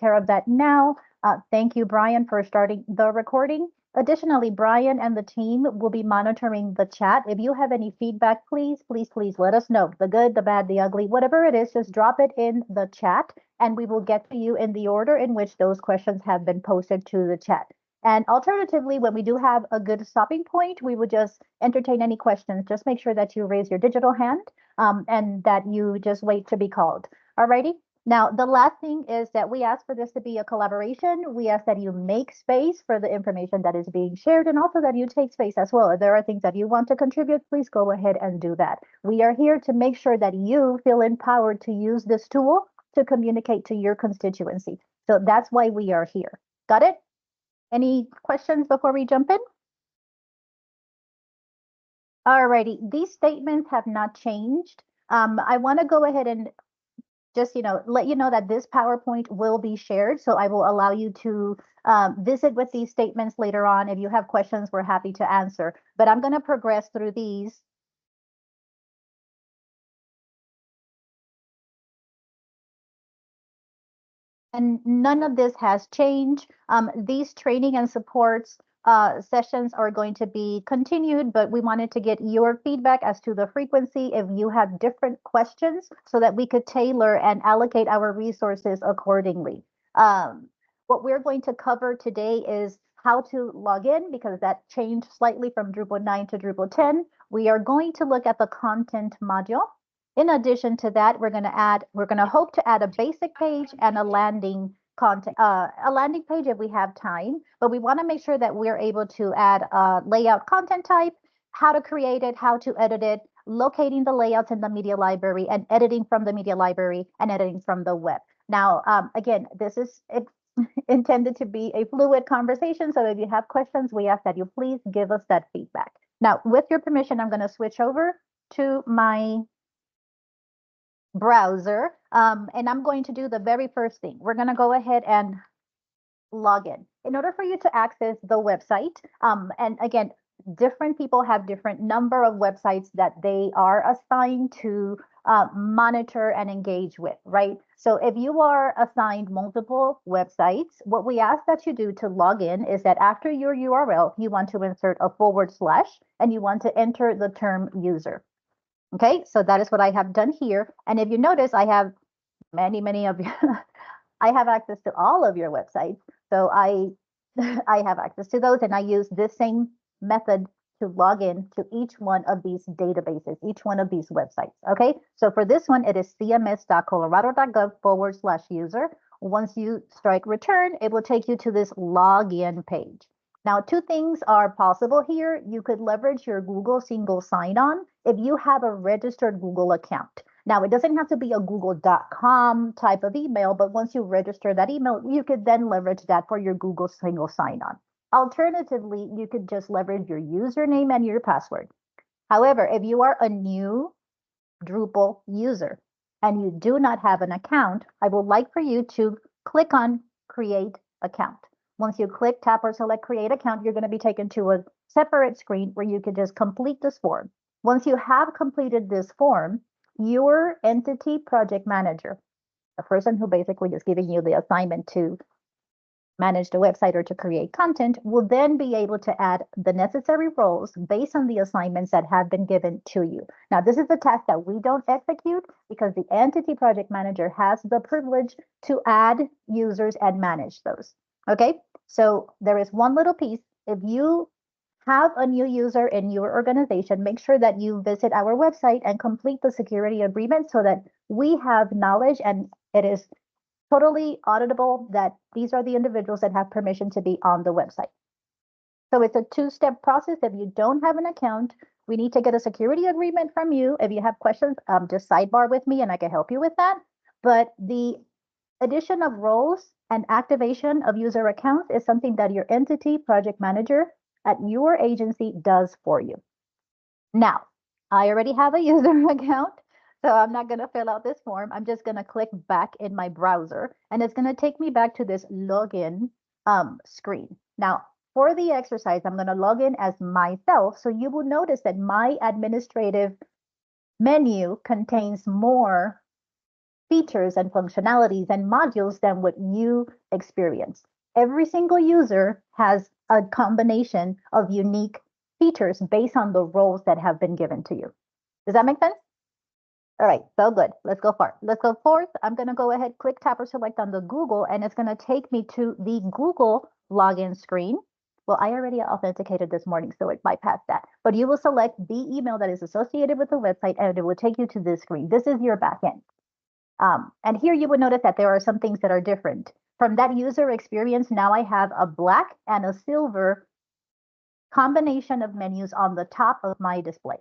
care of that now. Thank you, Brian, for starting the recording. Additionally, Brian and the team will be monitoring the chat. If you have any feedback, please let us know. The good, the bad, the ugly, whatever it is, just drop it in the chat and we will get to you in the order in which those questions have been posted to the chat. And alternatively, when we do have a good stopping point, we would just entertain any questions. Just make sure that you raise your digital hand and that you just wait to be called. Alrighty. Now, the last thing is that we ask for this to be a collaboration. We ask that you make space for the information that is being shared and also that you take space as well. If there are things that you want to contribute, please go ahead and do that. We are here to make sure that you feel empowered to use this tool to communicate to your constituency. So that's why we are here. Got it? Any questions before we jump in? Alrighty, these statements have not changed. I want to go ahead and just let you know that this PowerPoint will be shared. So I will allow you to visit with these statements later on. If you have questions, we're happy to answer. But I'm going to progress through these. And none of this has changed. These training and supports sessions are going to be continued, but we wanted to get your feedback as to the frequency if you have different questions so that we could tailor and allocate our resources accordingly. What we're going to cover today is how to log in because that changed slightly from Drupal 9 to Drupal 10. We are going to look at the content module. In addition to that, we're going to hope to add a basic page and a landing page if we have time, but we want to make sure that we're able to add a layout content type, how to create it, how to edit it, locating the layouts in the media library and editing from the media library and editing from the web. Now, again, this is intended to be a fluid conversation. So if you have questions, we ask that you please give us that feedback. Now, with your permission, I'm going to switch over to my browser and I'm going to do the very first thing. We're going to go ahead and log in. In order for you to access the website, and again, different people have different number of websites that they are assigned to monitor and engage with, right? So if you are assigned multiple websites, what we ask that you do to log in is that after your URL, you want to insert a / and you want to enter the term user. Okay, so that is what I have done here. And if you notice, I have many of you. I have access to all of your websites. So I have access to those and I use this same method to log in to each one of these databases, each one of these websites. Okay, so for this one, it is cms.colorado.gov/user. Once you strike return, it will take you to this login page. Now, two things are possible here. You could leverage your Google single sign-on if you have a registered Google account. Now, it doesn't have to be a google.com type of email, but once you register that email, you could then leverage that for your Google single sign-on. Alternatively, you could just leverage your username and your password. However, if you are a new Drupal user and you do not have an account, I would like for you to click on Create Account. Once you click, tap, or select Create Account, you're going to be taken to a separate screen where you can just complete this form. Once you have completed this form, your entity project manager, the person who basically is giving you the assignment to manage the website or to create content, will then be able to add the necessary roles based on the assignments that have been given to you. Now, this is a task that we don't execute because the entity project manager has the privilege to add users and manage those. Okay, so there is one little piece. If you have a new user in your organization, make sure that you visit our website and complete the security agreement so that we have knowledge and it is totally auditable that these are the individuals that have permission to be on the website. So it's a two-step process. If you don't have an account, we need to get a security agreement from you. If you have questions, just sidebar with me and I can help you with that. But the addition of roles and activation of user accounts is something that your entity project manager at your agency does for you. Now, I already have a user account, so I'm not going to fill out this form. I'm just going to click back in my browser, and it's going to take me back to this login screen. Now, for the exercise, I'm going to log in as myself, so you will notice that my administrative menu contains more features and functionalities and modules than what you experience. Every single user has a combination of unique features based on the roles that have been given to you. Does that make sense? All right, so good. Let's go forward. Let's go forth. I'm going to go ahead, click, tap, or select on the Google, and it's going to take me to the Google login screen. Well, I already authenticated this morning, so it bypassed that. But you will select the email that is associated with the website, and it will take you to this screen. This is your backend. And here you would notice that there are some things that are different. From that user experience, now I have a black and a silver combination of menus on the top of my display.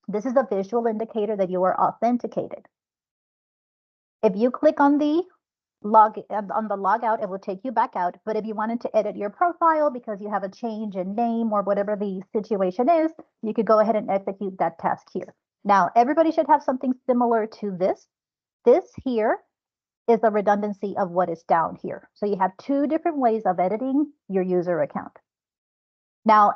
This is a visual indicator that you are authenticated. If you click on the log out, it will take you back out. But if you wanted to edit your profile because you have a change in name or whatever the situation is, you could go ahead and execute that task here. Now, everybody should have something similar to this. This here is the redundancy of what is down here. So you have two different ways of editing your user account. Now,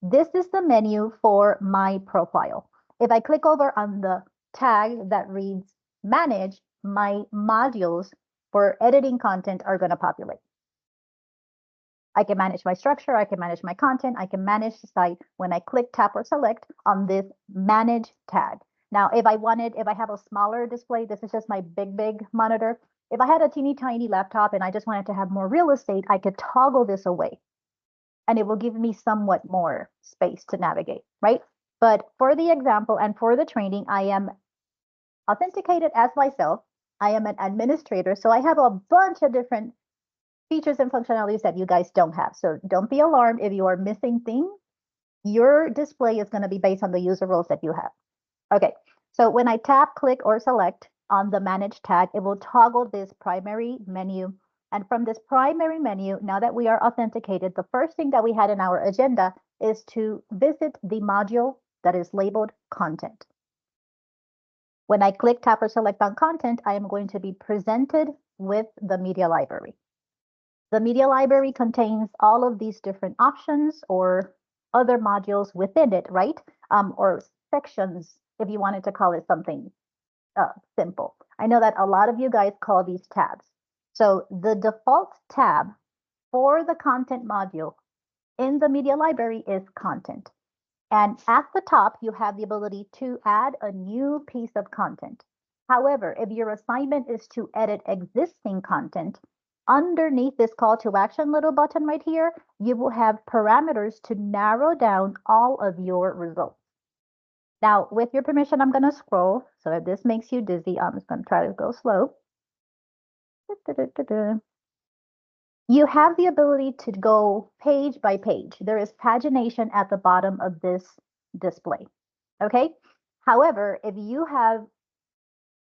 this is the menu for my profile. If I click over on the tag that reads Manage, my modules for editing content are going to populate. I can manage my structure, I can manage my content, I can manage the site when I click, tap, or select on this Manage tag. Now, if I have a smaller display, this is just my big monitor. If I had a teeny tiny laptop and I just wanted to have more real estate, I could toggle this away and it will give me somewhat more space to navigate, right? But for the example and for the training, I am authenticated as myself. I am an administrator, so I have a bunch of different features and functionalities that you guys don't have. So don't be alarmed if you are missing things. Your display is going to be based on the user roles that you have. Okay, so when I tap, click, or select on the Manage tag, it will toggle this primary menu. And from this primary menu, now that we are authenticated, the first thing that we had in our agenda is to visit the module that is labeled Content. When I click, tap, or select on Content, I am going to be presented with the media library. The media library contains all of these different options or other modules within it, right? Or sections, if you wanted to call it something simple. I know that a lot of you guys call these tabs. So the default tab for the content module in the media library is Content. And at the top, you have the ability to add a new piece of content. However, if your assignment is to edit existing content, underneath this call to action little button right here, you will have parameters to narrow down all of your results. Now, with your permission, I'm going to scroll. So if this makes you dizzy, I'm just going to try to go slow. You have the ability to go page by page. There is pagination at the bottom of this display. Okay. However, if you have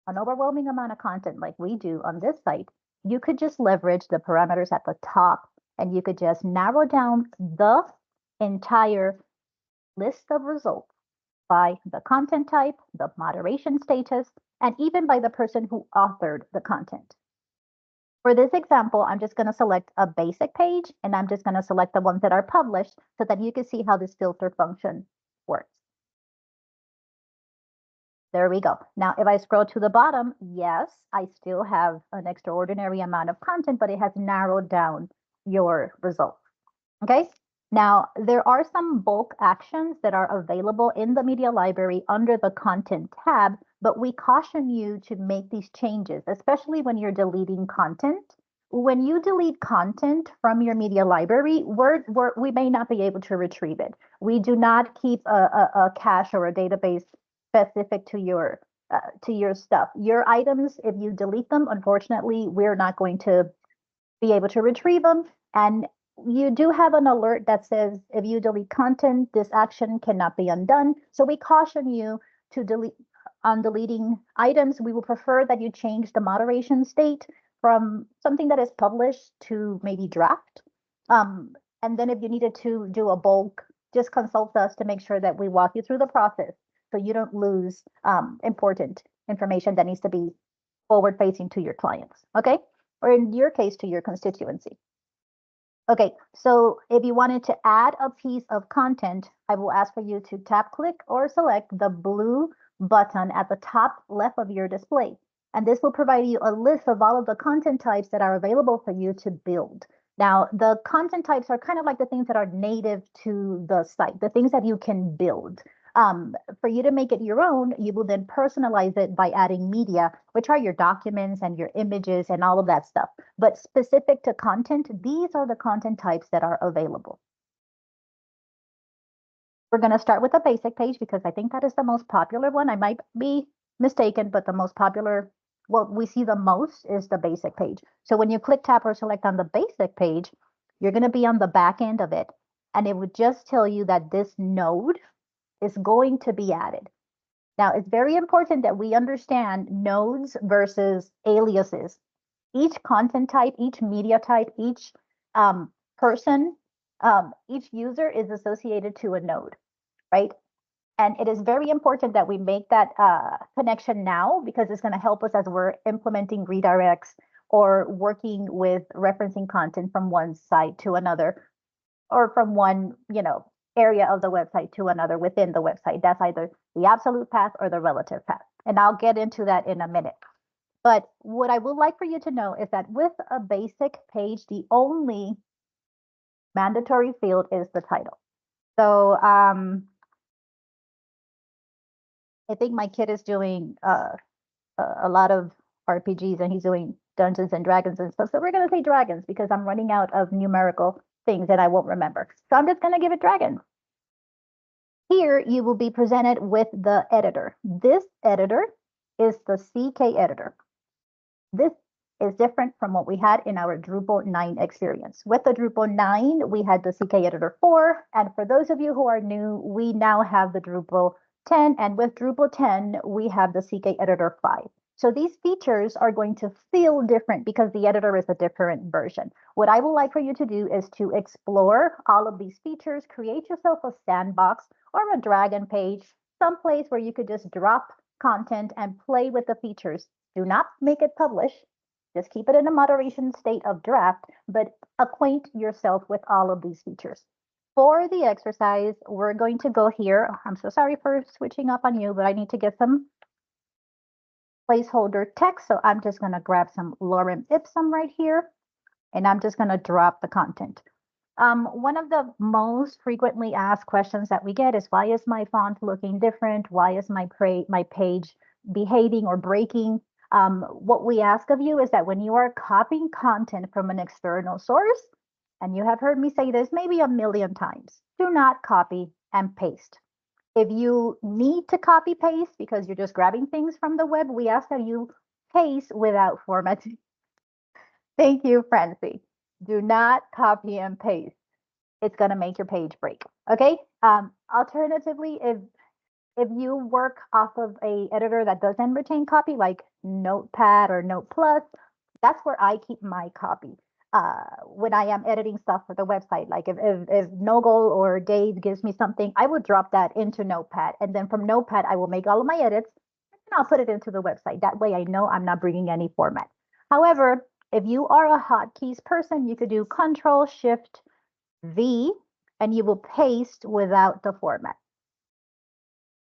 an overwhelming amount of content like we do on this site, you could just leverage the parameters at the top and you could just narrow down the entire list of results by the content type, the moderation status, and even by the person who authored the content. For this example, I'm just going to select a basic page and I'm just going to select the ones that are published so that you can see how this filter function works. There we go. Now, if I scroll to the bottom, yes, I still have an extraordinary amount of content, but it has narrowed down your results. Okay. Now, there are some bulk actions that are available in the media library under the content tab, but we caution you to make these changes, especially when you're deleting content. When you delete content from your media library, we may not be able to retrieve it. We do not keep a cache or a database specific to your stuff. Your items, if you delete them, unfortunately, we're not going to be able to retrieve them. And you do have an alert that says if you delete content, this action cannot be undone. So we caution you to delete. On deleting items, we will prefer that you change the moderation state from something that is published to maybe draft. And then if you needed to do a bulk, just consult us to make sure that we walk you through the process so you don't lose important information that needs to be forward facing to your clients, okay? Or in your case, to your constituency. Okay, so if you wanted to add a piece of content, I will ask for you to tap, click, or select the blue button at the top left of your display. And this will provide you a list of all of the content types that are available for you to build. Now, the content types are kind of like the things that are native to the site, the things that you can build. For you to make it your own, you will then personalize it by adding media, which are your documents and your images and all of that stuff. But specific to content, these are the content types that are available. We're going to start with the basic page because I think that is the most popular one. I might be mistaken, but the most popular, what we see the most is the basic page. So when you click, tap, or select on the basic page, you're going to be on the back end of it. And it would just tell you that this node is going to be added. Now, it's very important that we understand nodes versus aliases. Each content type, each media type, each person, each user is associated to a node, right? And it is very important that we make that connection now because it's going to help us as we're implementing redirects or working with referencing content from one site to another or from one, area of the website to another within the website. That's either the absolute path or the relative path. And I'll get into that in a minute. But what I would like for you to know is that with a basic page, the only mandatory field is the title. So I think my kid is doing a lot of RPGs and he's doing Dungeons and Dragons and stuff. So we're going to say dragons because I'm running out of numerical things that I won't remember. So I'm just going to give it dragons. Here you will be presented with the editor. This editor is the CK editor. This is different from what we had in our Drupal 9 experience. With the Drupal 9, we had the CK editor 4. And for those of you who are new, we now have the Drupal 10. And with Drupal 10, we have the CK editor 5. So these features are going to feel different because the editor is a different version. What I would like for you to do is to explore all of these features, create yourself a sandbox or a dragon page, someplace where you could just drop content and play with the features. Do not make it publish. Just keep it in a moderation state of draft, but acquaint yourself with all of these features. For the exercise, we're going to go here. I'm so sorry for switching up on you, but I need to get some placeholder text. So I'm just going to grab some lorem ipsum right here, and I'm just going to drop the content. One of the most frequently asked questions that we get is, why is my font looking different? Why is my page behaving or breaking? What we ask of you is that when you are copying content from an external source, and you have heard me say this maybe a million times, do not copy and paste. If you need to copy paste because you're just grabbing things from the web, we ask that you paste without formatting. Thank you, Francie. Do not copy and paste. It's going to make your page break. Okay. Alternatively, if you work off of a editor that doesn't retain copy, like Notepad or Note Plus, that's where I keep my copy. When I am editing stuff for the website, like if Nogel or Dave gives me something, I will drop that into Notepad. And then from Notepad, I will make all of my edits and I'll put it into the website. That way I know I'm not bringing any format. However, if you are a hotkeys person, you could do Control-Shift-V and you will paste without the format.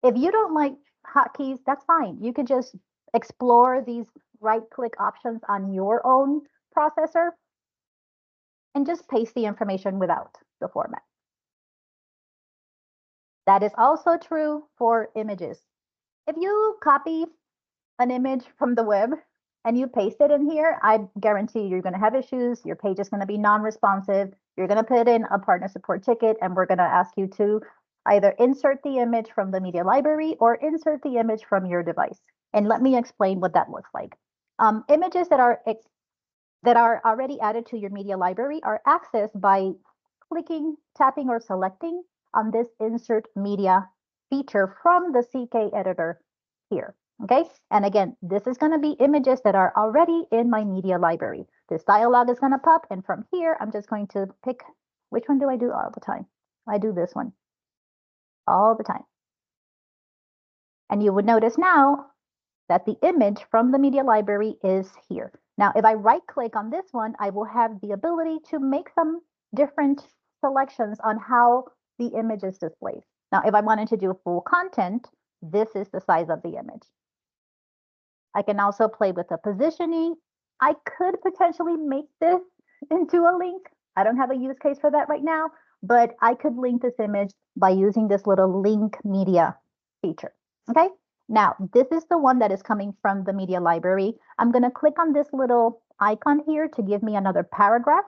If you don't like hotkeys, that's fine. You could just explore these right-click options on your own processor and just paste the information without the format. That is also true for images. If you copy an image from the web and you paste it in here, I guarantee you're going to have issues. Your page is going to be non-responsive. You're going to put in a partner support ticket, and we're going to ask you to either insert the image from the media library or insert the image from your device. And let me explain what that looks like. Images that are already added to your media library are accessed by clicking, tapping, or selecting on this insert media feature from the CK editor here. Okay, and again, this is going to be images that are already in my media library. This dialog is going to pop, and from here, I'm just going to pick, which one do I do all the time? I do this one all the time. And you would notice now that the image from the media library is here. Now, if I right click on this one, I will have the ability to make some different selections on how the image is displayed. Now, if I wanted to do full content, this is the size of the image. I can also play with the positioning. I could potentially make this into a link. I don't have a use case for that right now, but I could link this image by using this little link media feature. Okay, now this is the one that is coming from the media library. I'm going to click on this little icon here to give me another paragraph.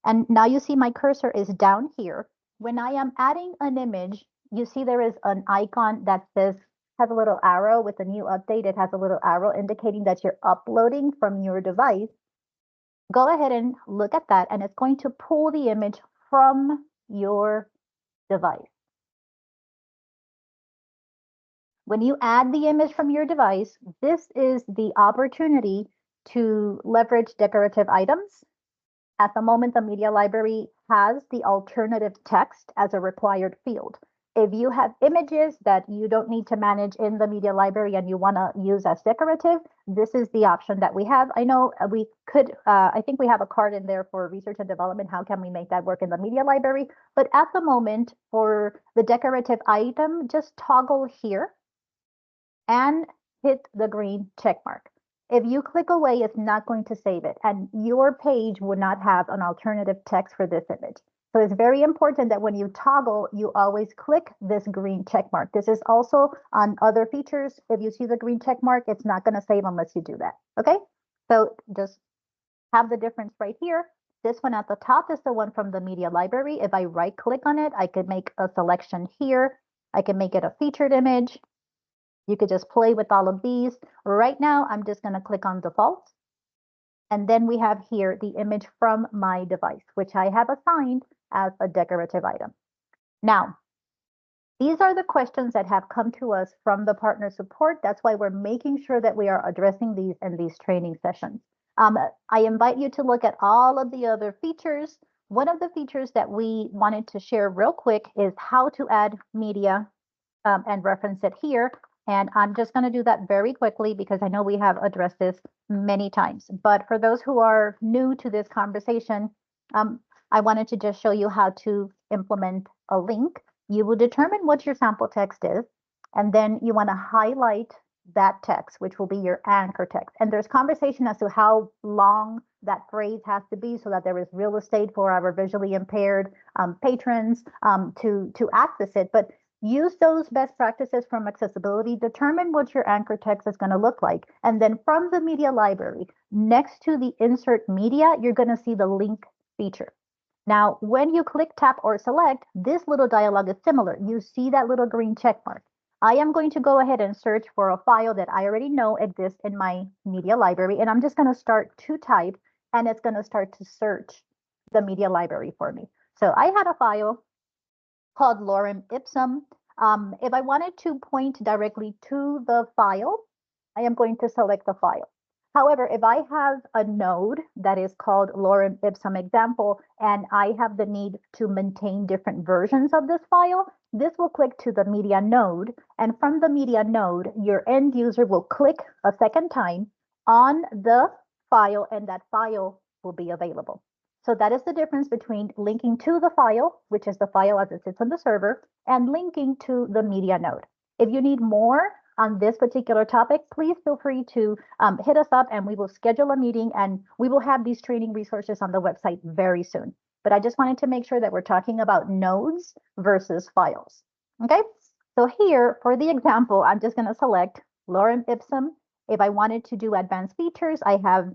And now you see my cursor is down here. When I am adding an image, you see there is an icon that says, has a little arrow with a new update. It has a little arrow indicating that you're uploading from your device. Go ahead and look at that, and it's going to pull the image from your device. When you add the image from your device, this is the opportunity to leverage decorative items. At the moment, the media library has the alternative text as a required field. If you have images that you don't need to manage in the media library and you want to use as decorative, this is the option that we have. I know we could, I think we have a card in there for research and development. How can we make that work in the media library? But at the moment, for the decorative item, just toggle here and hit the green check mark. If you click away, it's not going to save it, and your page would not have an alternative text for this image. So it's very important that when you toggle, you always click this green check mark. This is also on other features. If you see the green check mark, it's not going to save unless you do that. Okay, so just have the difference right here. This one at the top is the one from the media library. If I right click on it, I could make a selection here. I can make it a featured image. You could just play with all of these. Right now, I'm just going to click on default. And then we have here the image from my device, which I have assigned as a decorative item. Now, these are the questions that have come to us from the partner support. That's why we're making sure that we are addressing these in these training sessions. I invite you to look at all of the other features. One of the features that we wanted to share real quick is how to add media and reference it here. And I'm just going to do that very quickly because I know we have addressed this many times. But for those who are new to this conversation, I wanted to just show you how to implement a link. You will determine what your sample text is, and then you want to highlight that text, which will be your anchor text. And there's conversation as to how long that phrase has to be so that there is real estate for our visually impaired patrons to access it. But use those best practices from accessibility, determine what your anchor text is going to look like. And then from the media library, next to the insert media, you're going to see the link feature. Now, when you click, tap, or select, this little dialog is similar. You see that little green check mark. I am going to go ahead and search for a file that I already know exists in my media library, and I'm just going to start to type, and it's going to start to search the media library for me. So I had a file called lorem ipsum. If I wanted to point directly to the file, I am going to select the file. However, if I have a node that is called lorem ipsum example, and I have the need to maintain different versions of this file, this will click to the media node. And from the media node, your end user will click a second time on the file, and that file will be available. So that is the difference between linking to the file, which is the file as it sits on the server, and linking to the media node. If you need more on this particular topic, please feel free to hit us up and we will schedule a meeting, and we will have these training resources on the website very soon. But I just wanted to make sure that we're talking about nodes versus files. Okay, so here for the example, I'm just going to select lorem ipsum. If I wanted to do advanced features, I have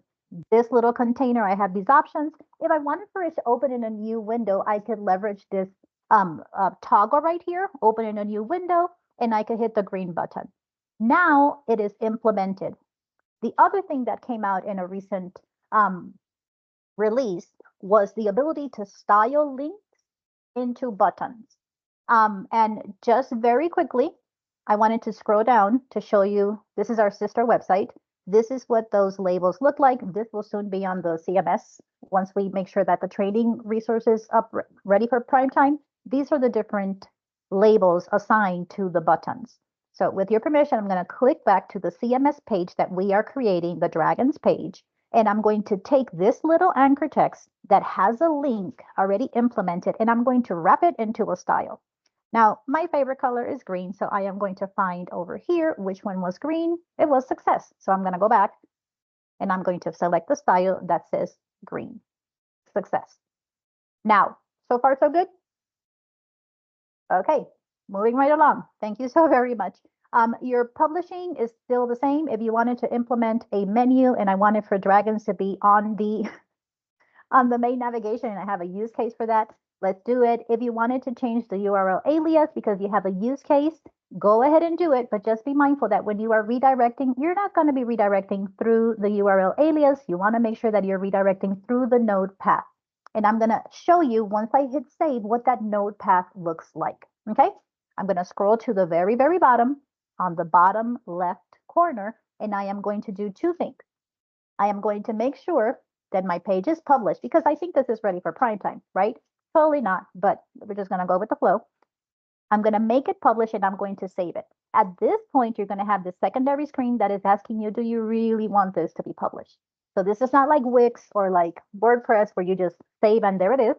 this little container, I have these options. If I wanted for it to open in a new window, I could leverage this toggle right here, open in a new window, and I could hit the green button. Now it is implemented. The other thing that came out in a recent release was the ability to style links into buttons. And just very quickly, I wanted to scroll down to show you, this is our sister website. This is what those labels look like. This will soon be on the CMS once we make sure that the training resources up ready for prime time. These are the different labels assigned to the buttons. So with your permission, I'm going to click back to the CMS page that we are creating, the Dragons page, and I'm going to take this little anchor text that has a link already implemented, and I'm going to wrap it into a style. Now, my favorite color is green, so I am going to find over here which one was green. It was success. So I'm going to go back and I'm going to select the style that says green. Success. Now, so far so good? Okay, moving right along. Thank you so very much. Your publishing is still the same. If you wanted to implement a menu and I wanted for dragons to be on the on the main navigation and I have a use case for that, let's do it. If you wanted to change the URL alias because you have a use case, go ahead and do it. But just be mindful that when you are redirecting, you're not going to be redirecting through the URL alias. You want to make sure that you're redirecting through the node path. And I'm going to show you once I hit save what that node path looks like. Okay, I'm going to scroll to the very, very bottom on the bottom left corner, and I am going to do two things. I am going to make sure that my page is published because I think this is ready for prime time, right? Totally not, but we're just going to go with the flow. I'm going to make it publish and I'm going to save it. At this point, you're going to have this secondary screen that is asking you, do you really want this to be published? So this is not like Wix or like WordPress where you just save and there it is.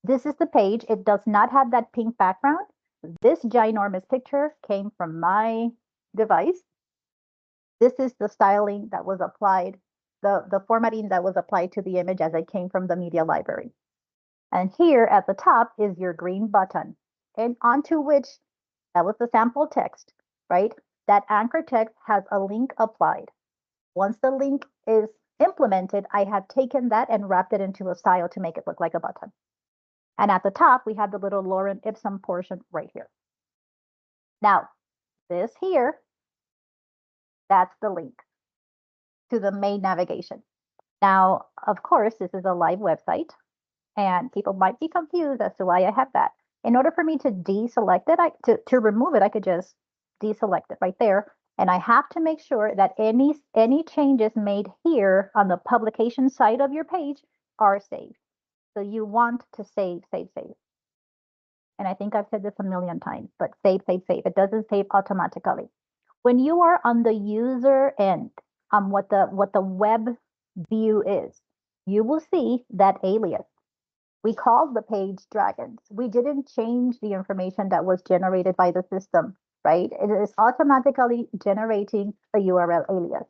This is the page. It does not have that pink background. This ginormous picture came from my device. This is the styling that was applied, the formatting that was applied to the image as it came from the media library. And here at the top is your green button, and onto which, that was the sample text, right? That anchor text has a link applied. Once the link is implemented, I have taken that and wrapped it into a style to make it look like a button. And at the top, we have the little lorem ipsum portion right here. Now, this here, that's the link to the main navigation. Now, of course, this is a live website, and people might be confused as to why I have that. In order for me to deselect it, to remove it, I could just deselect it right there. And I have to make sure that any changes made here on the publication side of your page are saved. So you want to save, save, save. And I think I've said this a million times, but save, save, save. It doesn't save automatically. When you are on the user end, what the web view is, you will see that alias. We called the page dragons. We didn't change the information that was generated by the system, right? It is automatically generating a URL alias.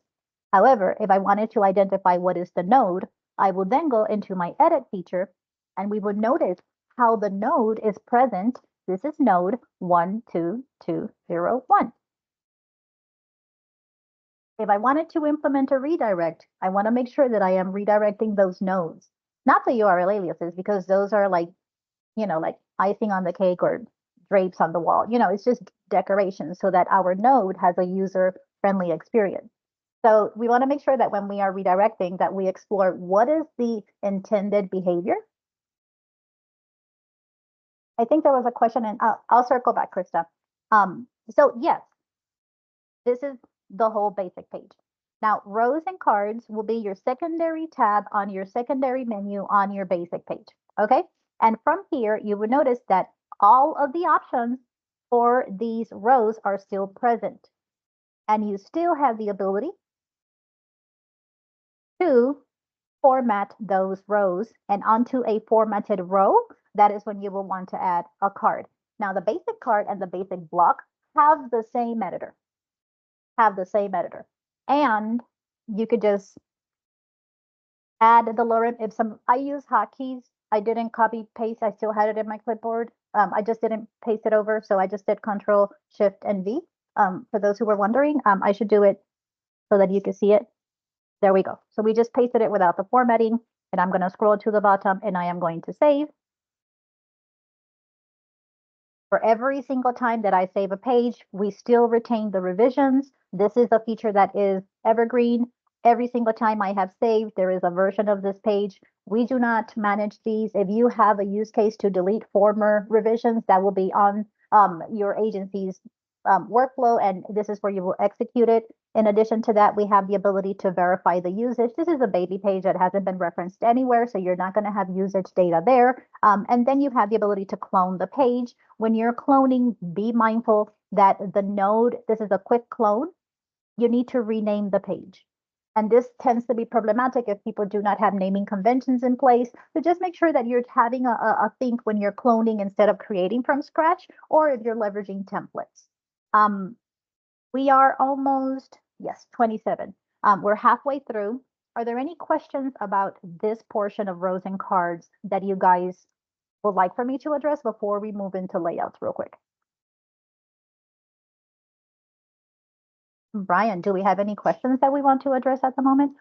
However, if I wanted to identify what is the node, I will then go into my edit feature and we would notice how the node is present. This is node 12201. If I wanted to implement a redirect, I want to make sure that I am redirecting those nodes, not the URL aliases, because those are like, like icing on the cake or drapes on the wall. It's just decoration so that our node has a user-friendly experience. So we want to make sure that when we are redirecting that we explore what is the intended behavior. I think there was a question and I'll circle back, Krista. So yes, this is the whole basic page. Now, rows and cards will be your secondary tab on your secondary menu on your basic page, okay? And from here, you will notice that all of the options for these rows are still present. And you still have the ability to format those rows, and onto a formatted row, that is when you will want to add a card. Now, the basic card and the basic block have the same editor. And you could just add the lorem ipsum. I use hotkeys. I didn't copy paste. I still had it in my clipboard. I just didn't paste it over. So I just did Control Shift and V. For those who were wondering, I should do it so that you can see it. There we go. So we just pasted it without the formatting, and I'm going to scroll to the bottom and I am going to save. For every single time that I save a page, we still retain the revisions. This is a feature that is evergreen. Every single time I have saved, there is a version of this page. We do not manage these. If you have a use case to delete former revisions, that will be on your agency's workflow, and this is where you will execute it. In addition to that, we have the ability to verify the usage. This is a baby page that hasn't been referenced anywhere, so you're not going to have usage data there. And then you have the ability to clone the page. When you're cloning, be mindful that the node, this is a quick clone, you need to rename the page. And this tends to be problematic if people do not have naming conventions in place. So just make sure that you're having a think when you're cloning instead of creating from scratch, or if you're leveraging templates. We are almost, yes, 27. We're halfway through. Are there any questions about this portion of rows and cards that you guys would like for me to address before we move into layouts real quick? Brian, do we have any questions that we want to address at the moment?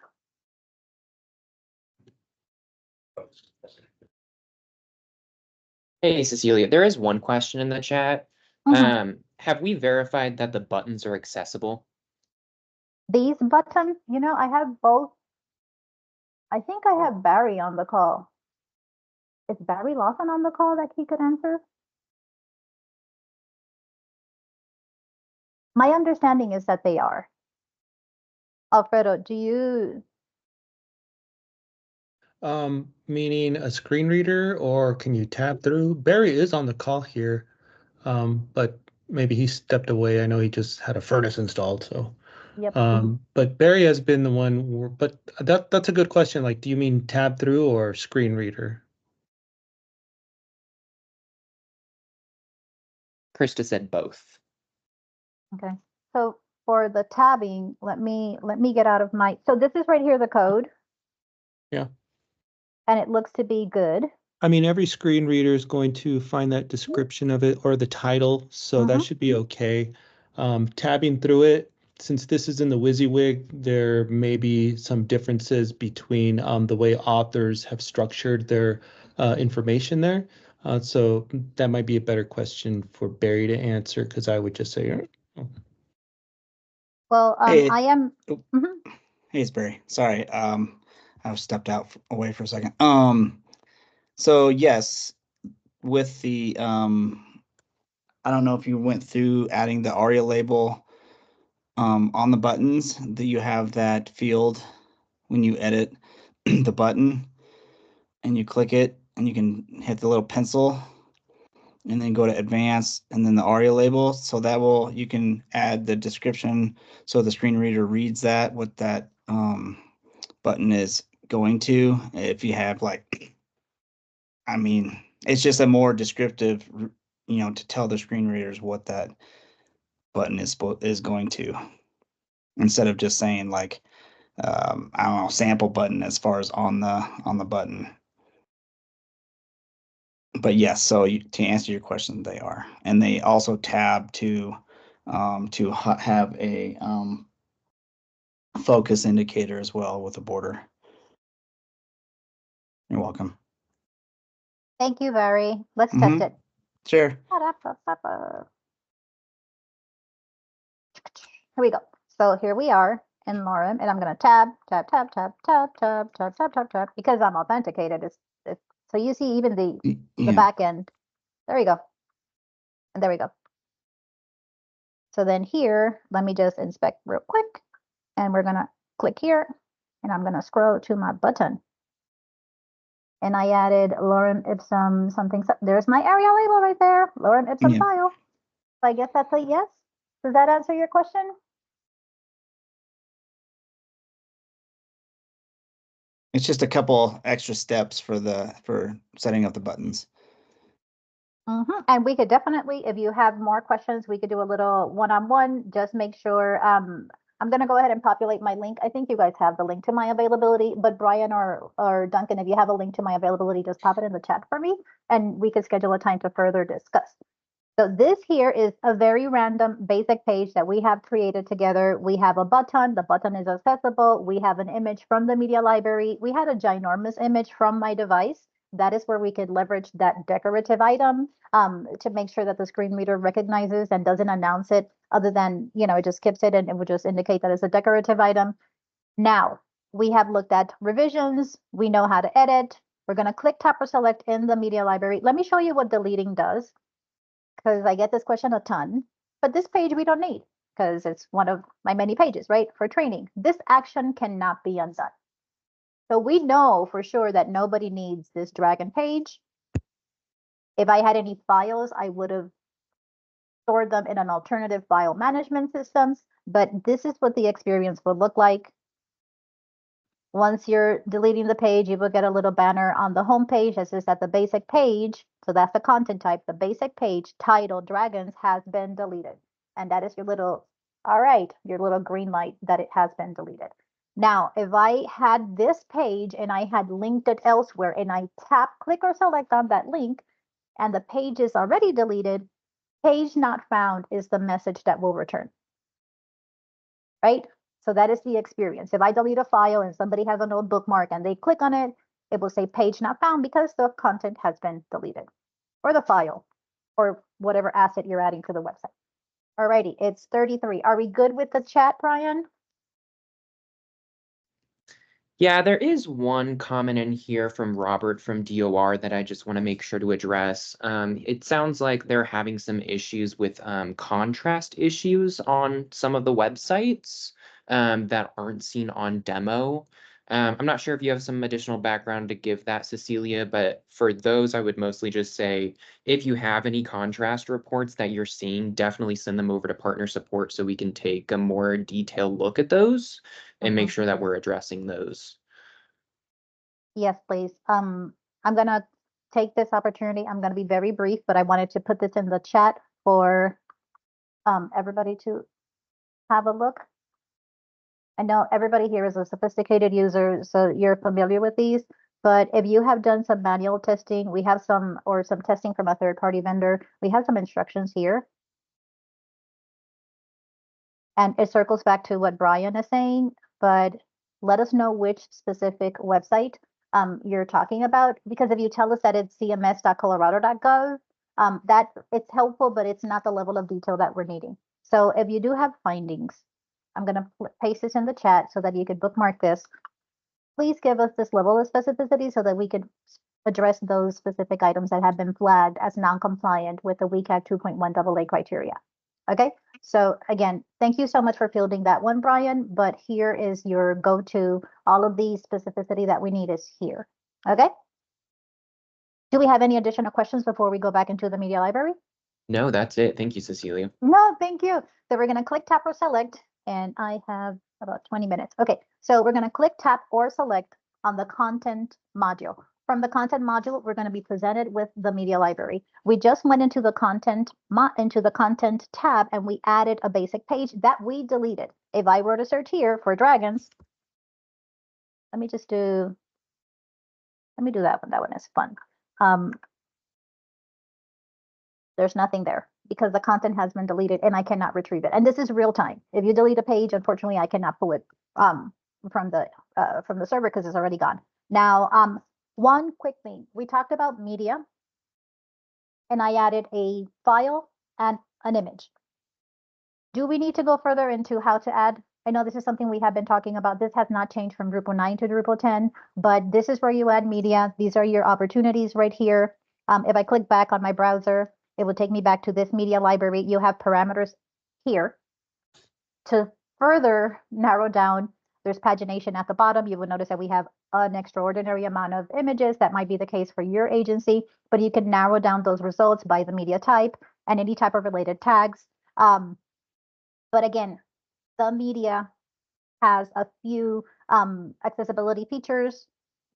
Hey, Cecilia, there is one question in the chat. Have we verified that the buttons are accessible? These buttons, you know, I have both. I think I have Barry on the call. Is Barry Lawson on the call that he could answer? My understanding is that they are. Alfredo, do you? Meaning a screen reader, or can you tab through? Barry is on the call here, but maybe he stepped away. I know he just had a furnace installed, so. Yep. But Barry has been the one, but that's a good question. Like, do you mean tab through or screen reader? Krista said both. Okay. So for the tabbing, let me get out of my, so this is right here, the code. Yeah. And it looks to be good. I mean, every screen reader is going to find that description of it or the title, so that should be okay. Tabbing through it, since this is in the WYSIWYG, there may be some differences between the way authors have structured their information there. So that might be a better question for Barry to answer, because I would just say. Well, Hey, I am. Hey, it's Barry. Sorry, I stepped out away for a second. So yes, with the I don't know if you went through adding the ARIA label on the buttons. That you have that field when you edit the button, and you click it, and you can hit the little pencil, and then go to advanced, and then the ARIA label. So that will, you can add the description so the screen reader reads that, what that button is going to. If you have like, I mean, it's just a more descriptive, you know, to tell the screen readers what that button is going to, instead of just saying like, I don't know, sample button as far as on the button. But yes, so to answer your question, they are, and they also tab to have a focus indicator as well with a border. You're welcome. Thank you, Barry. Let's test it. Sure. Here we go. So here we are in Lorem, and I'm going to tab, because I'm authenticated. So you see even the back end. There we go. And there we go. So then here, let me just inspect real quick, and we're going to click here, and I'm going to scroll to my button. And I added lorem ipsum something. There's my area label right there, lorem ipsum file. So I guess that's a yes. Does that answer your question? It's just a couple extra steps for setting up the buttons. And we could definitely, if you have more questions, we could do a little one-on-one. Just make sure. I'm going to go ahead and populate my link. I think you guys have the link to my availability, but Brian or Duncan, if you have a link to my availability, just pop it in the chat for me, and we could schedule a time to further discuss. So this here is a very random basic page that we have created together. We have a button. The button is accessible. We have an image from the media library. We had a ginormous image from my device. That is where we could leverage that decorative item to make sure that the screen reader recognizes and doesn't announce it, other than, you know, it just skips it and it would just indicate that it's a decorative item. Now, we have looked at revisions. We know how to edit. We're going to click, tap, or select in the media library. Let me show you what deleting does, because I get this question a ton. But this page we don't need, because it's one of my many pages, right, for training. This action cannot be undone. So we know for sure that nobody needs this dragon page. If I had any files, I would have stored them in an alternative file management system. But this is what the experience would look like. Once you're deleting the page, you will get a little banner on the home page that says that the basic page, so that's the content type, the basic page titled Dragons has been deleted. And that is your little, all right, your little green light that it has been deleted. Now, if I had this page and I had linked it elsewhere and I click or select on that link and the page is already deleted, page not found is the message that will return, right? So that is the experience. If I delete a file and somebody has an old bookmark and they click on it, it will say page not found because the content has been deleted, or the file, or whatever asset you're adding to the website. Alrighty, it's 33. Are we good with the chat, Brian? Yeah, there is one comment in here from Robert from DOR that I just want to make sure to address. It sounds like they're having some issues with contrast issues on some of the websites that aren't seen on demo. I'm not sure if you have some additional background to give that, Cecilia, but for those, I would mostly just say, if you have any contrast reports that you're seeing, definitely send them over to partner support so we can take a more detailed look at those and make sure that we're addressing those. Yes, please. I'm gonna take this opportunity. I'm gonna be very brief, but I wanted to put this in the chat for everybody to have a look. I know everybody here is a sophisticated user, so you're familiar with these, but if you have done some manual testing, we have some testing from a third-party vendor, we have some instructions here. And it circles back to what Brian is saying, but let us know which specific website you're talking about, because if you tell us that it's cms.colorado.gov, that it's helpful, but it's not the level of detail that we're needing. So if you do have findings, I'm going to paste this in the chat so that you could bookmark this. Please give us this level of specificity so that we could address those specific items that have been flagged as non-compliant with the WCAG 2.1 AA criteria. Okay, so again, thank you so much for fielding that one, Brian, but here is your go-to. All of the specificity that we need is here. Okay. Do we have any additional questions before we go back into the media library? No, that's it. Thank you, Cecilia. No, thank you. So we're going to click, tap, or select, and I have about 20 minutes. Okay, so we're going to click, tap, or select on the content module. From the content module, we're going to be presented with the media library. We just went into the content tab and we added a basic page that we deleted. If I were to search here for dragons, let me do that one. That one is fun. There's nothing there because the content has been deleted and I cannot retrieve it. And this is real time. If you delete a page, unfortunately, I cannot pull it from the server because it's already gone. Now, one quick thing. We talked about media and I added a file and an image. Do we need to go further into how to add? I know this is something we have been talking about. This has not changed from Drupal 9 to Drupal 10, but this is where you add media. These are your opportunities right here. If I click back on my browser, it will take me back to this media library. You have parameters here. To further narrow down, there's pagination at the bottom. You will notice that we have an extraordinary amount of images. That might be the case for your agency, but you can narrow down those results by the media type and any type of related tags. But again, the media has a few accessibility features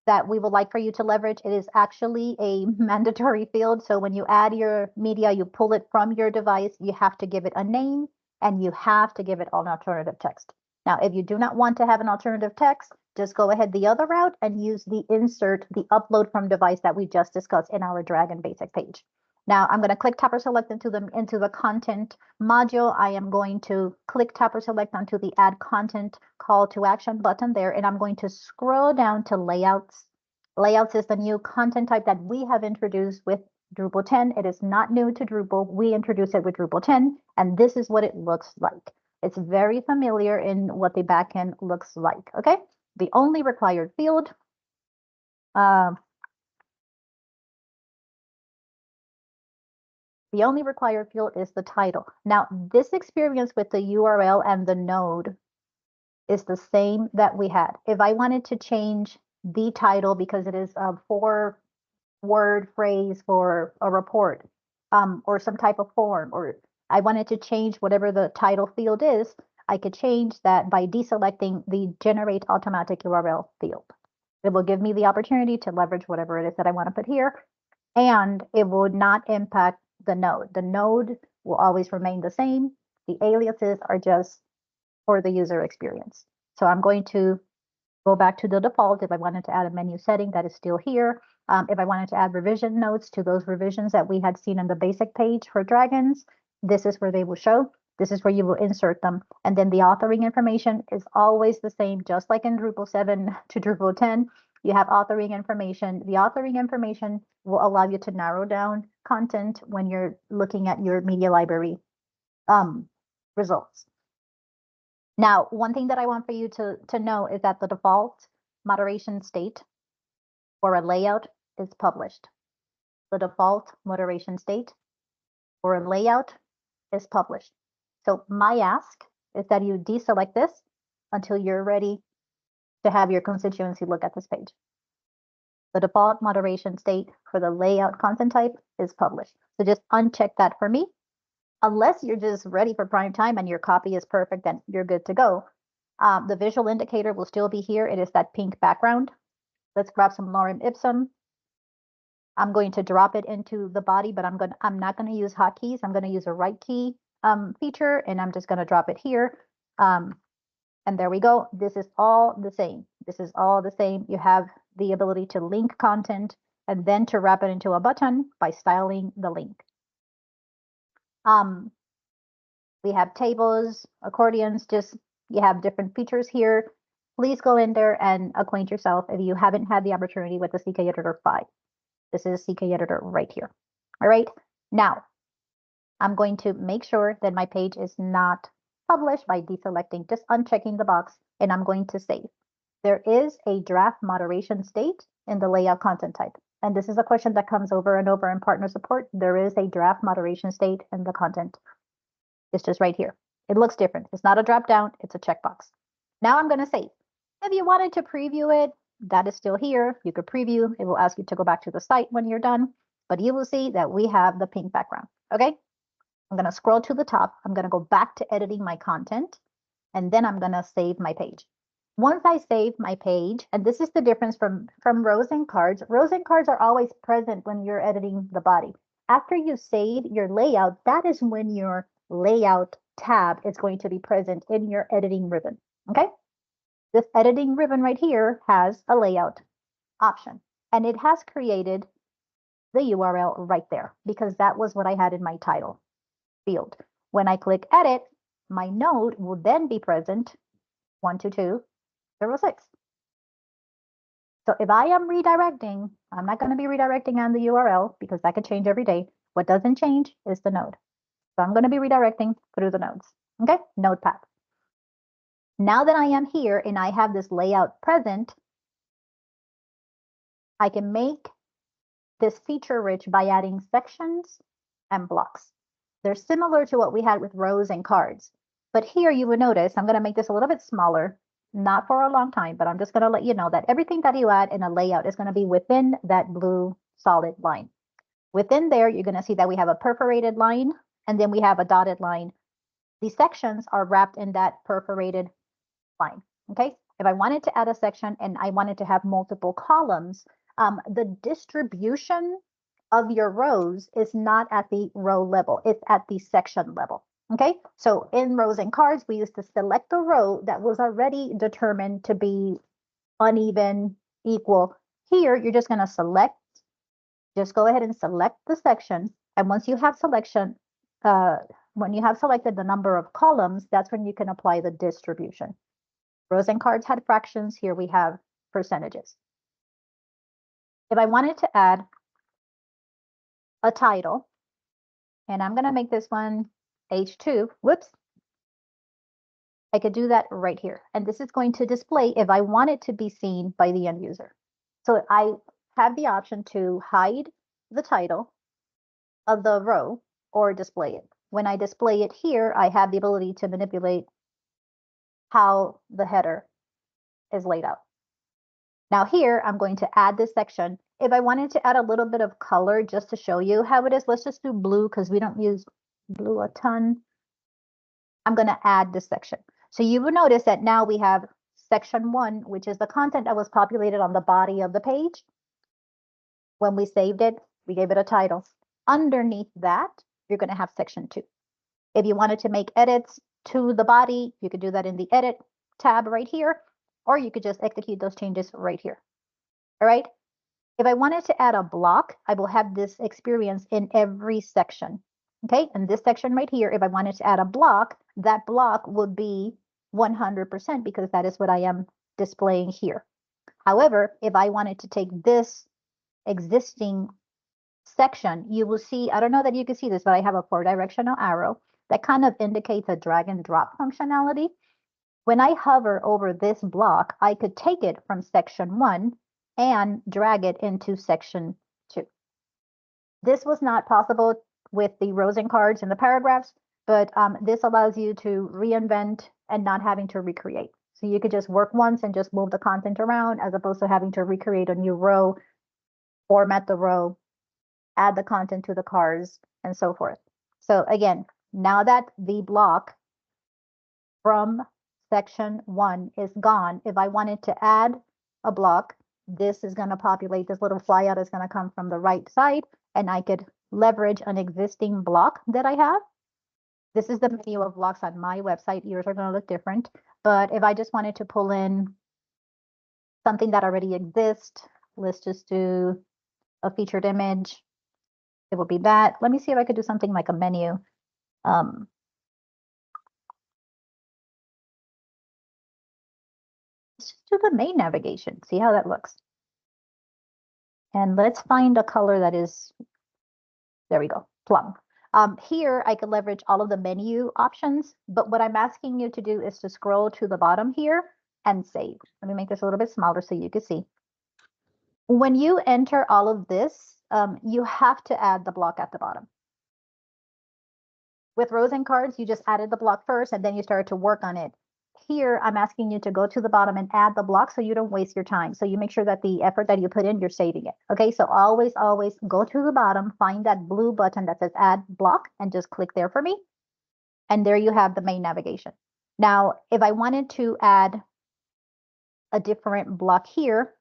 that we would like for you to leverage. It is actually a mandatory field. So when you add your media, you pull it from your device, you have to give it a name and you have to give it an alternative text. Now, if you do not want to have an alternative text, just go ahead the other route and use the insert, the upload from device that we just discussed in our Dragon basic page. Now I'm going to click, tap, or select into the content module. I am going to click, tap, or select onto the add content call to action button there, and I'm going to scroll down to layouts. Layouts is the new content type that we have introduced with Drupal 10. It is not new to Drupal. We introduced it with Drupal 10, and this is what it looks like. It's very familiar in what the backend looks like. Okay, the only required field. The only required field is the title. Now, this experience with the URL and the node is the same that we had. If I wanted to change the title because it is a 4-word phrase for a report or some type of form, or I wanted to change whatever the title field is, I could change that by deselecting the generate automatic URL field. It will give me the opportunity to leverage whatever it is that I want to put here, and it will not impact the node. The node will always remain the same. The aliases are just for the user experience. So I'm going to go back to the default. If I wanted to add a menu setting, that is still here. If I wanted to add revision notes to those revisions that we had seen on the basic page for dragons, this is where they will show. This is where you will insert them. And then the authoring information is always the same, just like in Drupal 7 to Drupal 10. You have authoring information. The authoring information will allow you to narrow down content when you're looking at your media library results. Now, one thing that I want for you to know is that the default moderation state for a layout is published. The default moderation state for a layout is published. So my ask is that you deselect this until you're ready to have your constituency look at this page. The default moderation state for the layout content type is published. So just uncheck that for me. Unless you're just ready for prime time and your copy is perfect, then you're good to go. The visual indicator will still be here. It is that pink background. Let's grab some lorem ipsum. I'm going to drop it into the body, but I'm not going to use hotkeys. I'm going to use a right key feature, and I'm just going to drop it here. And there we go. This is all the same. This is all the same. You have the ability to link content and then to wrap it into a button by styling the link. We have tables, accordions, just you have different features here. Please go in there and acquaint yourself if you haven't had the opportunity with the CK Editor 5. This is CK Editor right here. All right, now I'm going to make sure that my page is not published by deselecting, just unchecking the box, and I'm going to save. There is a draft moderation state in the layout content type. And this is a question that comes over and over in partner support. There is a draft moderation state in the content. It's just right here. It looks different. It's not a drop down, it's a checkbox. Now I'm going to save. If you wanted to preview it, that is still here. You could preview. It will ask you to go back to the site when you're done, but you will see that we have the pink background. Okay. I'm going to scroll to the top. I'm going to go back to editing my content, and then I'm going to save my page. Once I save my page, and this is the difference from rows and cards. Rows and cards are always present when you're editing the body. After you save your layout, that is when your layout tab is going to be present in your editing ribbon. Okay. This editing ribbon right here has a layout option, and it has created the URL right there because that was what I had in my title field. When I click edit, my node will then be present 122.06. So if I am redirecting, I'm not going to be redirecting on the URL because that could change every day. What doesn't change is the node. So I'm going to be redirecting through the nodes. Okay, node path. Now that I am here and I have this layout present, I can make this feature rich by adding sections and blocks. They're similar to what we had with rows and cards. But here you would notice, I'm going to make this a little bit smaller, not for a long time, but I'm just going to let you know that everything that you add in a layout is going to be within that blue solid line. Within there, you're going to see that we have a perforated line, and then we have a dotted line. These sections are wrapped in that perforated line. Okay, if I wanted to add a section and I wanted to have multiple columns, the distribution of your rows is not at the row level, it's at the section level. Okay, so in rows and cards, we used to select a row that was already determined to be uneven, equal. Here, you're just going to select, just go ahead and select the section. And once you have selection, when you have selected the number of columns, that's when you can apply the distribution. Rows and cards had fractions. Here we have percentages. If I wanted to add a title, and I'm going to make this one H2, whoops, I could do that right here. And this is going to display if I want it to be seen by the end user. So I have the option to hide the title of the row or display it. When I display it here, I have the ability to manipulate how the header is laid out. Now here, I'm going to add this section. If I wanted to add a little bit of color just to show you how it is, let's just do blue because we don't use blue a ton. I'm going to add this section. So you will notice that now we have section 1, which is the content that was populated on the body of the page. When we saved it, we gave it a title. Underneath that, you're going to have section 2. If you wanted to make edits to the body, you could do that in the edit tab right here, or you could just execute those changes right here. All right. If I wanted to add a block, I will have this experience in every section. Okay, and this section right here, if I wanted to add a block, that block would be 100% because that is what I am displaying here. However, if I wanted to take this existing section, you will see, I don't know that you can see this, but I have a 4-directional arrow that kind of indicates a drag and drop functionality. When I hover over this block, I could take it from section 1 and drag it into section 2. This was not possible with the rows and cards and the paragraphs, but this allows you to reinvent and not having to recreate. So you could just work once and just move the content around as opposed to having to recreate a new row, format the row, add the content to the cards, and so forth. So again, now that the block from section 1 is gone, if I wanted to add a block, this is going to populate, this little flyout is going to come from the right side, and I could leverage an existing block that I have. This is the menu of blocks on my website. Yours are going to look different. But if I just wanted to pull in something that already exists, let's just do a featured image. It will be that. Let me see if I could do something like a menu. Let's just do the main navigation, see how that looks. And let's find a color that is, there we go, plum. Here, I could leverage all of the menu options, but what I'm asking you to do is to scroll to the bottom here and save. Let me make this a little bit smaller so you can see. When you enter all of this, you have to add the block at the bottom. With rows and cards, you just added the block first and then you started to work on it. Here, I'm asking you to go to the bottom and add the block so you don't waste your time. So you make sure that the effort that you put in, you're saving it. Okay, so always go to the bottom, find that blue button that says add block and just click there for me. And there you have the main navigation. Now, if I wanted to add a different block here,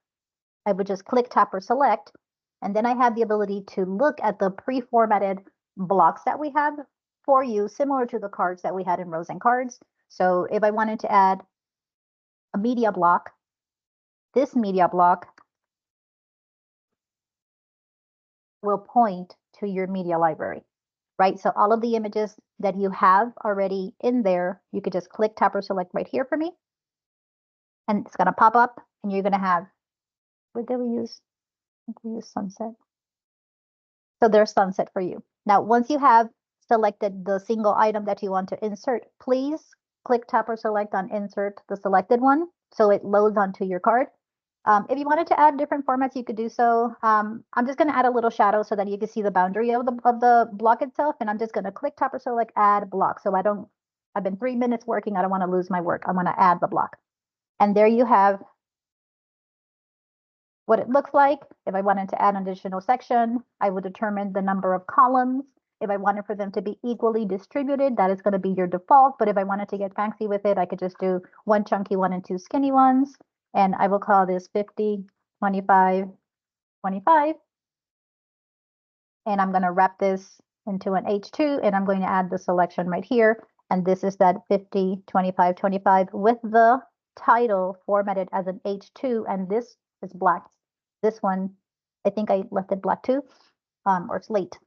I would just click, tap, or select. And then I have the ability to look at the pre-formatted blocks that we have for you, similar to the cards that we had in rows and cards. So if I wanted to add a media block, this media block will point to your media library, right? So all of the images that you have already in there, you could just click, tap, or select right here for me. And it's going to pop up and you're going to have, what did we use? I think we use sunset. So there's sunset for you. Now, once you have selected the single item that you want to insert, please click, tap, or select on insert the selected one so it loads onto your card. If you wanted to add different formats, you could do so. I'm just going to add a little shadow so that you can see the boundary of the block itself. And I'm just going to click, tap, or select add block. So I've been 3 minutes working. I don't want to lose my work. I'm going to add the block. And there you have what it looks like. If I wanted to add an additional section, I would determine the number of columns. If I wanted for them to be equally distributed, that is going to be your default. But if I wanted to get fancy with it, I could just do one chunky one and 2 skinny ones. And I will call this 50, 25, 25. And I'm going to wrap this into an H2, and I'm going to add the selection right here. And this is that 50, 25, 25 with the title formatted as an H2. And this is black. This one, I think I left it black too, or slate.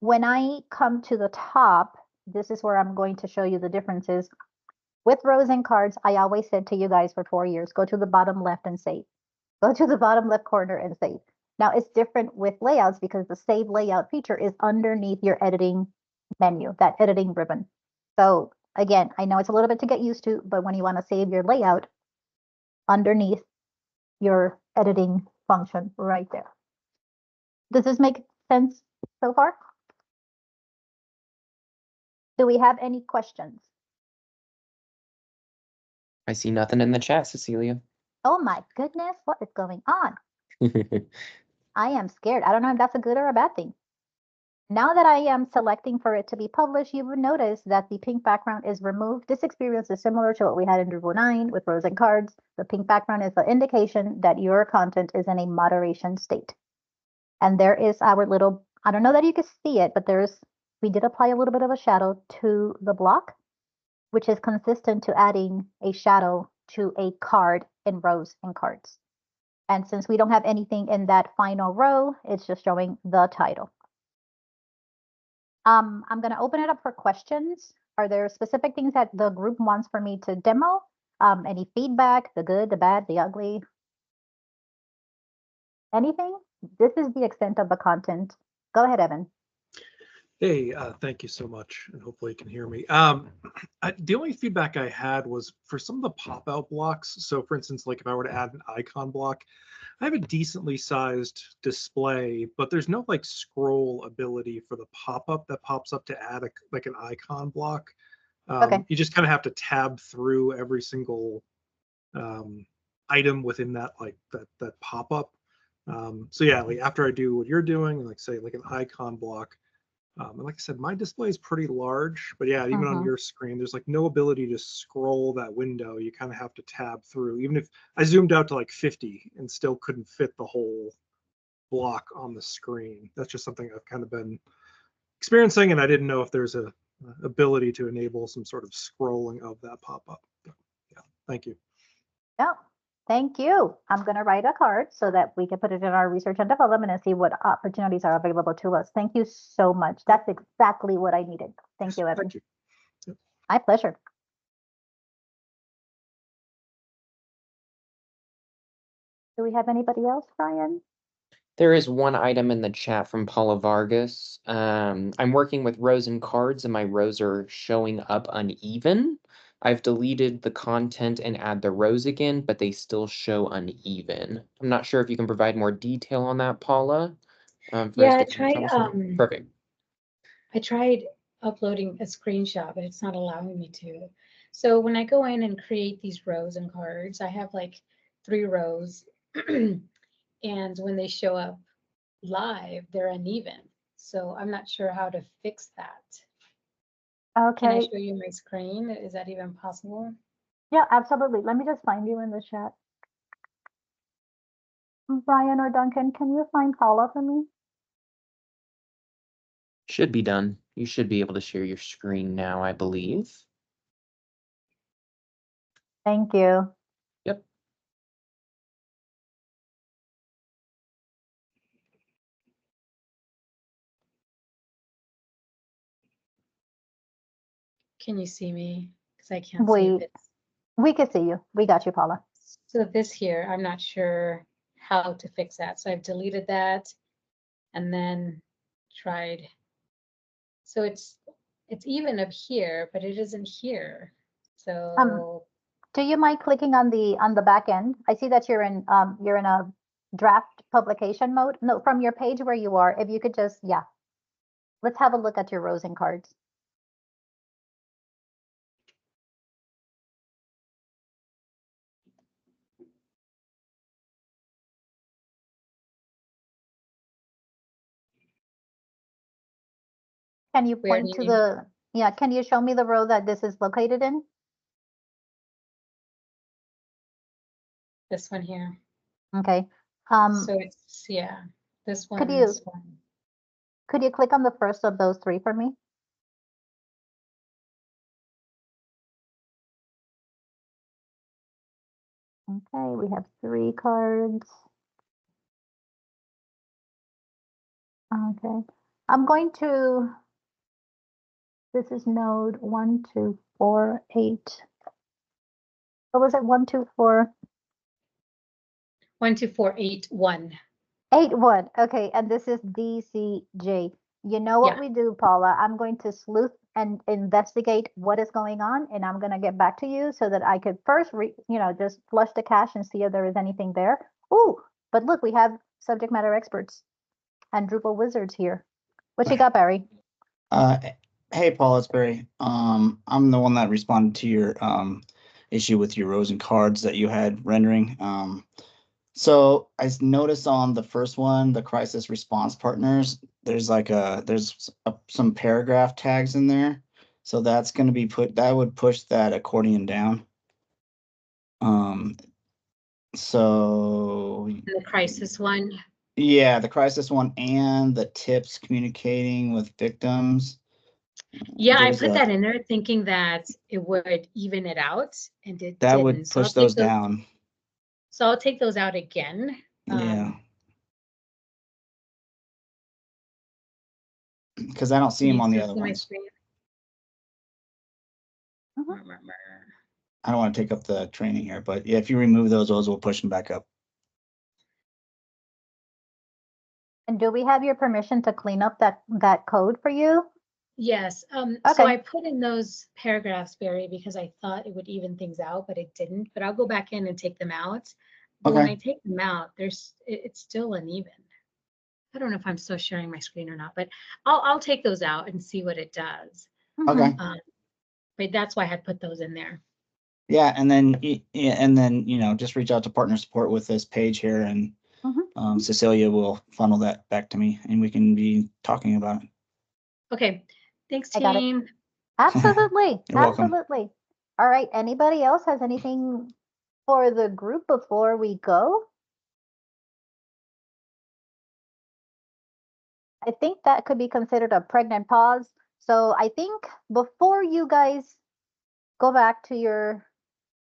When I come to the top, this is where I'm going to show you the differences. With rows and cards, I always said to you guys for 4 years, go to the bottom left and save. Go to the bottom left corner and save. Now it's different with layouts because the save layout feature is underneath your editing menu, that editing ribbon. So again, I know it's a little bit to get used to, but when you want to save your layout, underneath your editing function right there. Does this make sense so far? Do we have any questions? I see nothing in the chat, Cecilia. Oh my goodness, what is going on? I am scared. I don't know if that's a good or a bad thing. Now that I am selecting for it to be published, you would notice that the pink background is removed. This experience is similar to what we had in Drupal 9 with rows and cards. The pink background is the indication that your content is in a moderation state. And there is our little, I don't know that you can see it, but we did apply a little bit of a shadow to the block, which is consistent to adding a shadow to a card in rows and cards. And since we don't have anything in that final row, it's just showing the title. I'm going to open it up for questions. Are there specific things that the group wants for me to demo? Any feedback, the good, the bad, the ugly? Anything? This is the extent of the content. Go ahead, Evan. Hey, thank you so much, and hopefully you can hear me. The only feedback I had was for some of the pop-out blocks. So for instance, like if I were to add an icon block, I have a decently sized display, but there's no like scroll ability for the pop-up that pops up to add like an icon block. Okay. You just kind of have to tab through every single item within that like that pop-up. So yeah, like after I do what you're doing, like say like an icon block, and like I said, my display is pretty large, but yeah, even on your screen, there's like no ability to scroll that window. You kind of have to tab through. Even if I zoomed out to like 50 and still couldn't fit the whole block on the screen. That's just something I've kind of been experiencing, and I didn't know if there's a ability to enable some sort of scrolling of that pop-up. Yeah, thank you. Yeah. Thank you. I'm going to write a card so that we can put it in our research and development and see what opportunities are available to us. Thank you so much. That's exactly what I needed. Thank you, Evan. Thank you. Yep. My pleasure. Do we have anybody else, Brian? There is one item in the chat from Paula Vargas. I'm working with rows and cards and my rows are showing up uneven. I've deleted the content and add the rows again, but they still show uneven. I'm not sure if you can provide more detail on that, Paula. Yeah, I tried. Perfect. I tried uploading a screenshot, but it's not allowing me to. So when I go in and create these rows and cards, I have like 3 rows, and when they show up live, they're uneven. So I'm not sure how to fix that. Okay. Can I show you my screen? Is that even possible? Yeah, absolutely. Let me just find you in the chat. Brian or Duncan, can you find Paula for me? Should be done. You should be able to share your screen now, I believe. Thank you. Yep. Can you see me? Because I can't see if it's... We can see you. We got you, Paula. So this here, I'm not sure how to fix that. So I've deleted that and then tried. So it's even up here, but it isn't here. So do you mind clicking on the back end? I see that you're in a draft publication mode. No, from your page where you are, if you could just, yeah. Let's have a look at your rows and cards. Can you point to the, yeah, can you show me the row that this is located in? This one here. Okay. So it's, yeah, this one, this one. Could you click on the first of those 3 for me? Okay, we have 3 cards. Okay. I'm going to, this is node 1, 2, 4, 8. What was it? 1, 2, 4? 1, 2, 4, 8, 1. 8, 1. Okay, and this is DCJ. You know what we do, Paula? I'm going to sleuth and investigate what is going on, and I'm going to get back to you so that I could first, just flush the cache and see if there is anything there. Ooh, but look, we have subject matter experts and Drupal wizards here. What you got, Barry? Hey, Paul, it's Barry. I'm the one that responded to your issue with your rows and cards that you had rendering. So noticed on the first one, the crisis response partners, there's some paragraph tags in there. So that's going to be that would push that accordion down. So The crisis one. yeah, the crisis one and the tips communicating with victims. Yeah, I put that in there thinking that it would even it out, and it that didn't. would push those down. So I'll take those out again. Yeah. Because I don't see them on the other ones. I don't want to take up the training here, but yeah, if you remove those will push them back up. And do we have your permission to clean up that code for you? Yes. Okay. So I put in those paragraphs, Barry, because I thought it would even things out, but it didn't. But I'll go back in and take them out. But when I take them out, it's still uneven. I don't know if I'm still sharing my screen or not, but I'll take those out and see what it does. Okay. But that's why I had put those in there. Yeah, and then just reach out to partner support with this page here, and Cecilia will funnel that back to me, and we can be talking about it. Okay. Thanks, I got it. team. Absolutely. You're welcome. Absolutely. All right. Anybody else has anything for the group before we go? I think that could be considered a pregnant pause. So I think before you guys go back to your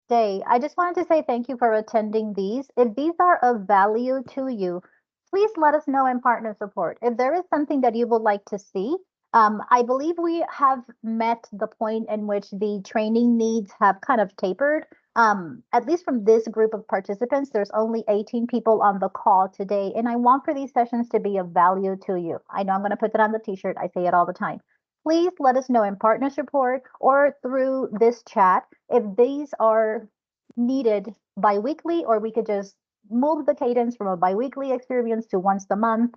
day, I just wanted to say thank you for attending these. If these are of value to you, please let us know in partner support. If there is something that you would like to see, I believe we have met the point in which the training needs have kind of tapered. At least from this group of participants, there's only 18 people on the call today, and I want for these sessions to be of value to you. I know I'm going to put that on the t-shirt. I say it all the time. Please let us know in partner support or through this chat if these are needed bi-weekly, or we could just move the cadence from a bi-weekly experience to once a month,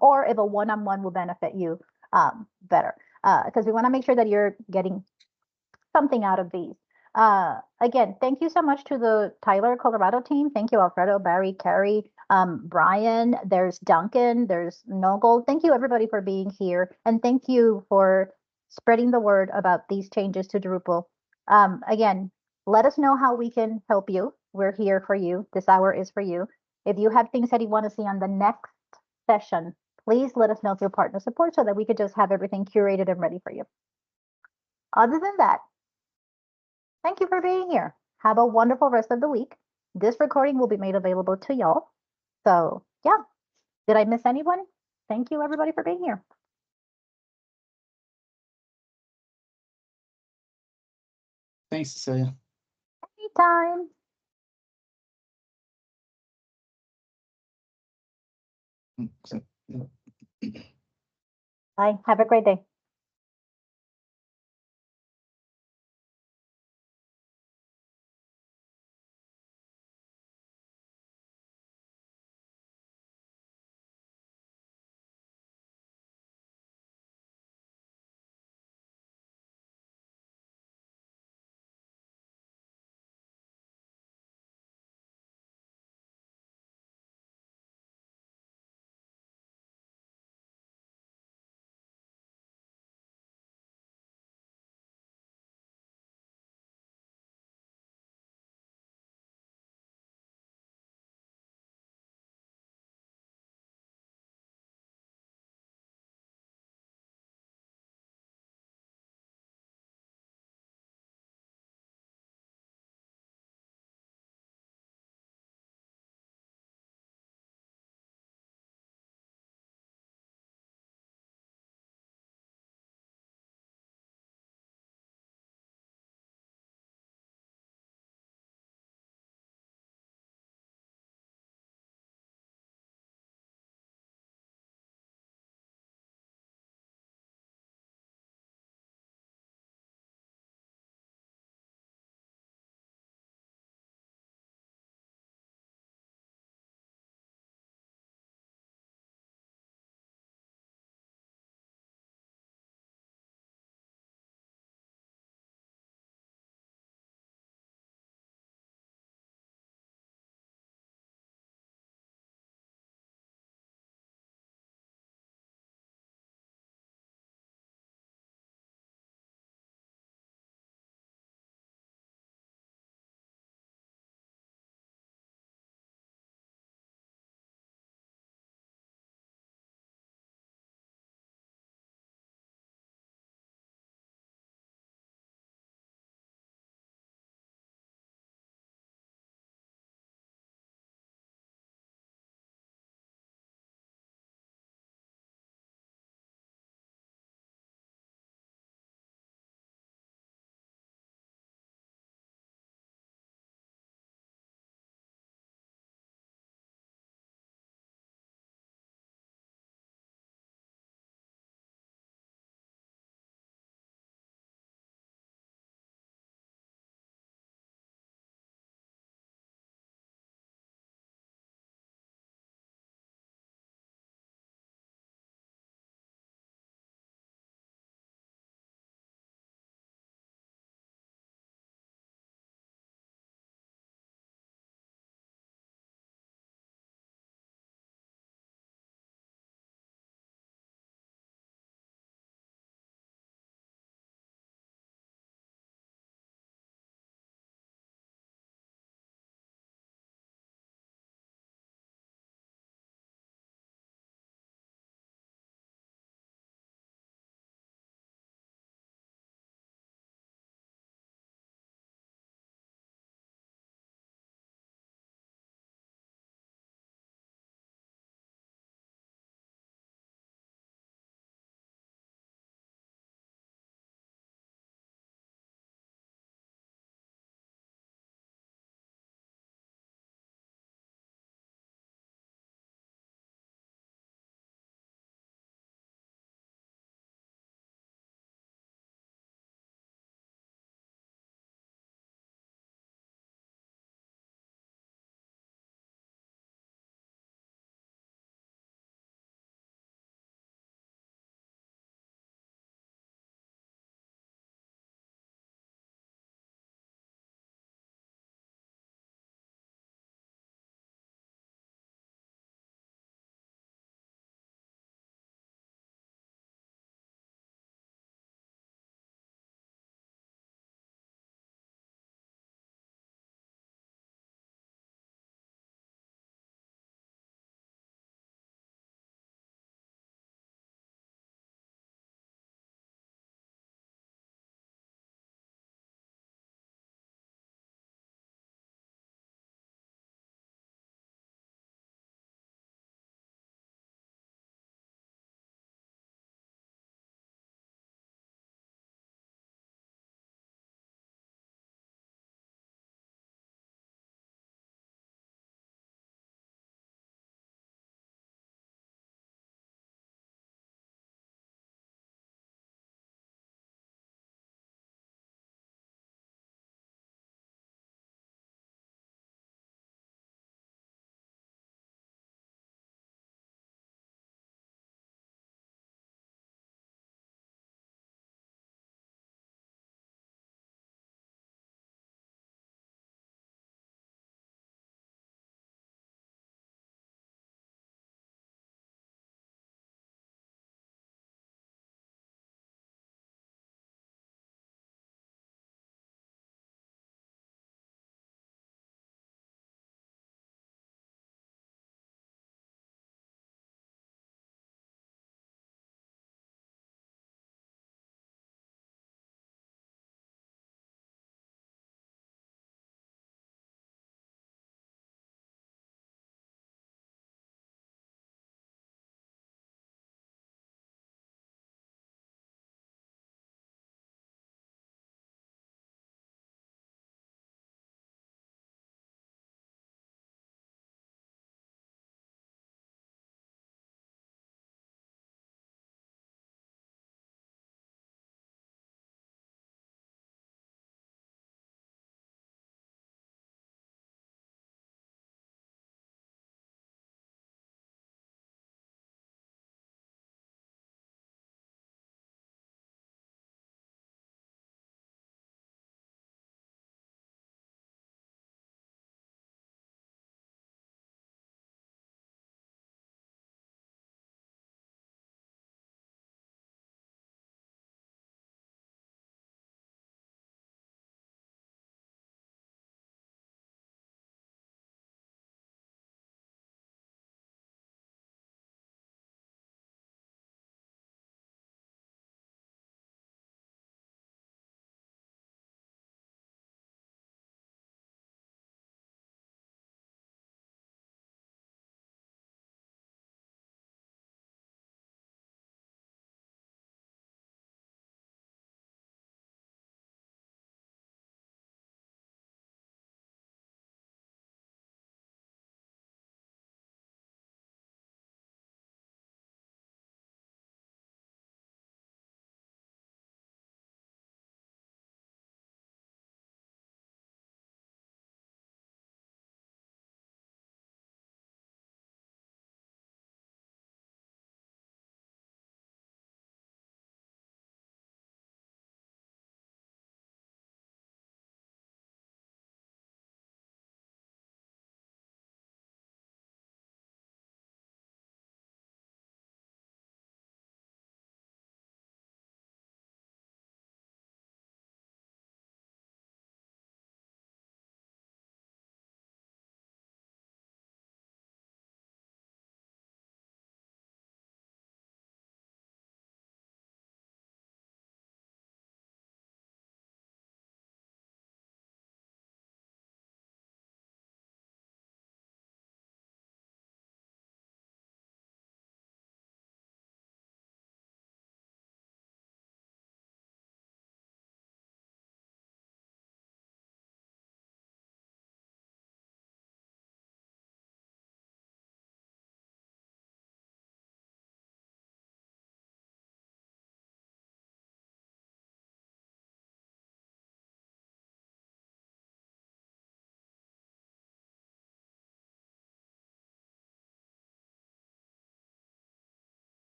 or if a one-on-one will benefit you better, because we want to make sure that you're getting something out of these. Again, thank you so much to the Tyler, Colorado team. Thank you, Alfredo, Barry, Carrie, Brian, there's Duncan, there's Nogle. Thank you everybody for being here. And thank you for spreading the word about these changes to Drupal. Again, let us know how we can help you. We're here for you. This hour is for you. If you have things that you want to see on the next session, please let us know through partner support so that we could just have everything curated and ready for you. Other than that, thank you for being here. Have a wonderful rest of the week. This recording will be made available to y'all. So yeah, did I miss anyone? Thank you everybody for being here. Thanks, Cecilia. Anytime. Bye. Have a great day.